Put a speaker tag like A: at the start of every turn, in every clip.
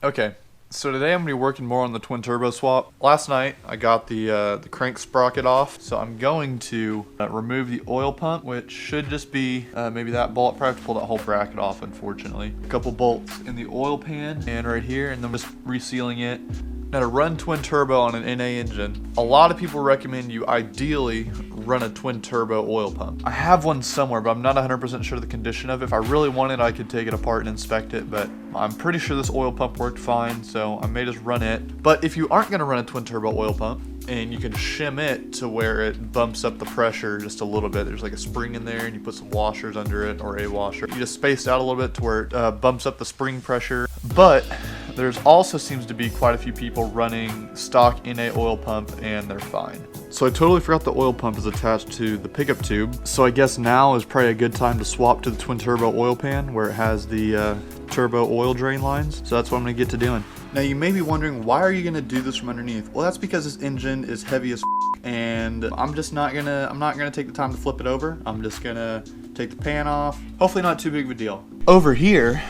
A: Okay, so today I'm going to be working more on the twin turbo swap. Last night I got the crank sprocket off, so I'm going to remove the oil pump, which should just be maybe that bolt. Probably have to pull that whole bracket off, unfortunately. A couple bolts in the oil pan and right here, and then just resealing it. Now, to run twin turbo on an NA engine, a lot of people recommend you ideally run a twin turbo oil pump. I have one somewhere, but I'm not 100% sure of the condition of it. If I really wanted, I could take it apart and inspect it, but I'm pretty sure this oil pump worked fine, so I may just run it. But if you aren't gonna run a twin turbo oil pump, and you can shim it to where it bumps up the pressure just a little bit. There's like a spring in there and you put some washers under it, or a washer. You just space out a little bit to where it bumps up the spring pressure. But there's also seems to be quite a few people running stock NA oil pump and they're fine. So I totally forgot the oil pump is attached to the pickup tube. So I guess now is probably a good time to swap to the twin turbo oil pan where it has the turbo oil drain lines. So that's what I'm gonna get to doing. Now you may be wondering, why are you gonna do this from underneath? Well, that's because this engine is heavy as and I'm not gonna take the time to flip it over. I'm just gonna take the pan off. Hopefully not too big of a deal. Over here,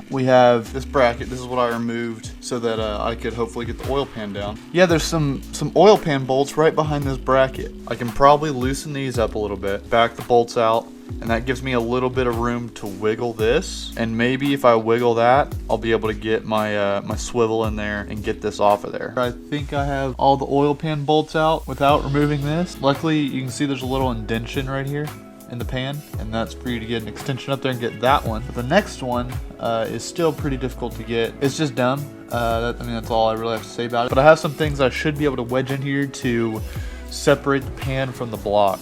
A: we have this bracket. This is what I removed so that I could hopefully get the oil pan down. Yeah, there's some oil pan bolts right behind this bracket. I can probably loosen these up a little bit, back the bolts out, and that gives me a little bit of room to wiggle this. And maybe if I wiggle that, I'll be able to get my my swivel in there and get this off of there. I think I have all the oil pan bolts out without removing this. Luckily, you can see there's a little indentation right here in the pan, and that's for you to get an extension up there and get that one. But the next one is still pretty difficult to get. It's just dumb. I mean, that's all I really have to say about it. But I have some things I should be able to wedge in here to separate the pan from the block.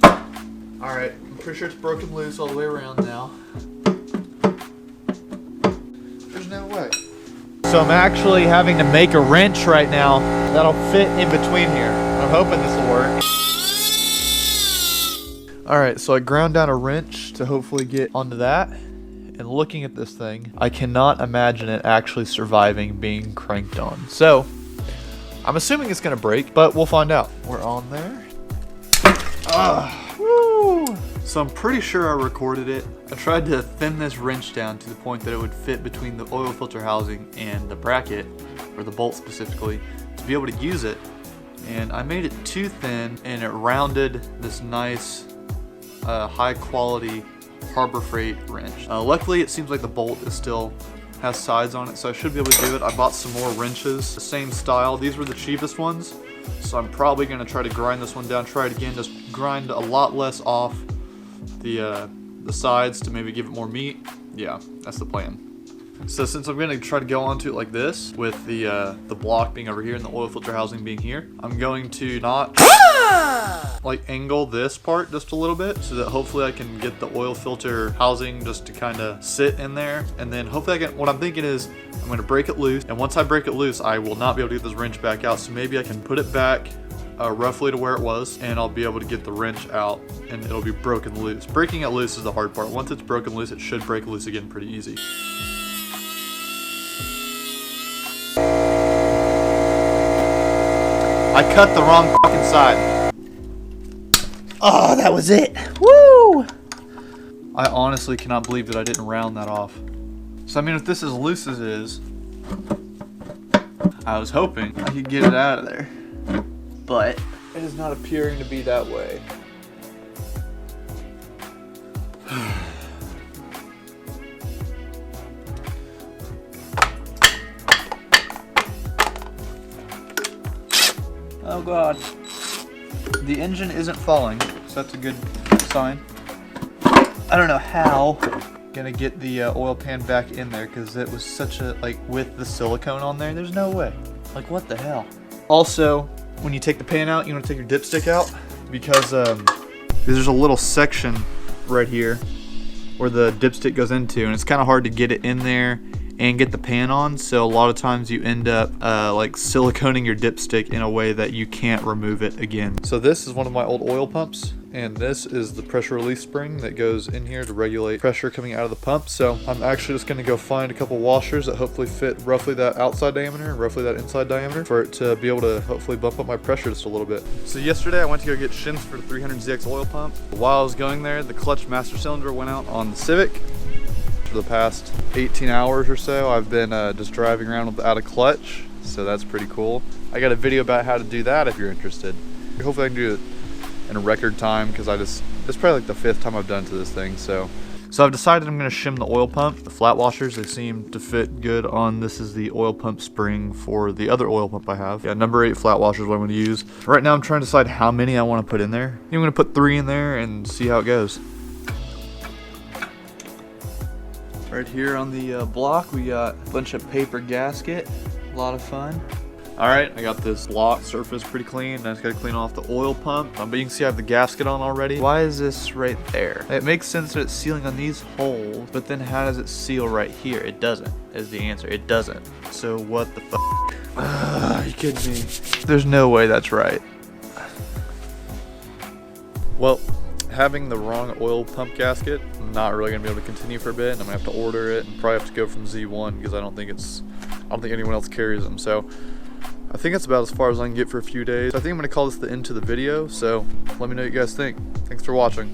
A: All right, I'm pretty sure it's broken loose all the way around now. There's no way. So I'm actually having to make a wrench right now that'll fit in between here. I'm hoping this will work. Alright, so I ground down a wrench to hopefully get onto that, and looking at this thing, I cannot imagine it actually surviving being cranked on. So, I'm assuming it's going to break, but we'll find out. We're on there. Woo! So I'm pretty sure I recorded it. I tried to thin this wrench down to the point that it would fit between the oil filter housing and the bracket, or the bolt specifically, to be able to use it. And I made it too thin, and it rounded this nice high quality Harbor Freight wrench. Luckily it seems like the bolt is still has sides on it, so I should be able to do it. I bought some more wrenches, the same style. These were the cheapest ones, so I'm probably going to try to grind this one down, try it again, just grind a lot less off the sides to maybe give it more meat. Yeah, that's the plan. So since I'm going to try to go onto it like this, with the block being over here and the oil filter housing being here, I'm going to not like angle this part just a little bit so that hopefully I can get the oil filter housing just to kind of sit in there. And then hopefully what I'm thinking is I'm going to break it loose, and once I break it loose I will not be able to get this wrench back out, so maybe I can put it back roughly to where it was, and I'll be able to get the wrench out and it'll be broken loose. Breaking it loose is the hard part. Once it's broken loose, it should break loose again pretty easy. I cut the wrong fucking side. Oh, that was it. Woo! I honestly cannot believe that I didn't round that off. So I mean, if this is as loose as it is, I was hoping I could get it out of there. But it is not appearing to be that way. Oh god. The engine isn't falling, so that's a good sign. I don't know how I'm gonna get the oil pan back in there, because it was such a, like, with the silicone on there, there's no way. Like, what the hell? Also, when you take the pan out, you want to take your dipstick out, because there's a little section right here where the dipstick goes into, and it's kind of hard to get it in there and get the pan on, so a lot of times you end up like siliconing your dipstick in a way that you can't remove it again. So this is one of my old oil pumps, and this is the pressure release spring that goes in here to regulate pressure coming out of the pump. So I'm actually just going to go find a couple washers that hopefully fit roughly that outside diameter and roughly that inside diameter for it to be able to hopefully bump up my pressure just a little bit. So yesterday I went to go get shims for the 300ZX oil pump. While I was going there, the clutch master cylinder went out on the Civic. for the past 18 hours or so. I've been just driving around without a clutch, so that's pretty cool. I got a video about how to do that if you're interested. Hopefully I can do it in a record time, because it's probably like the 5th time I've done to this thing. So I've decided I'm going to shim the oil pump. The flat washers, they seem to fit good on, this is the oil pump spring for the other oil pump I have. Yeah, number 8 flat washer is what I'm going to use. Right now I'm trying to decide how many I want to put in there. I'm going to put 3 in there and see how it goes. Right here on the block we got a bunch of paper gasket, a lot of fun. Alright, I got this block surface pretty clean. I just gotta clean off the oil pump. But you can see I have the gasket on already. Why is this right there? It makes sense that it's sealing on these holes, but then how does it seal right here? It doesn't, is the answer. It doesn't. So what the fuck? Are you kidding me? There's no way that's right. Well, having the wrong oil pump gasket, I'm not really gonna be able to continue for a bit. I'm gonna have to order it and probably have to go from Z1, because I don't think anyone else carries them. So I think that's about as far as I can get for a few days. I think I'm going to call this the end to the video, so let me know what you guys think. Thanks for watching.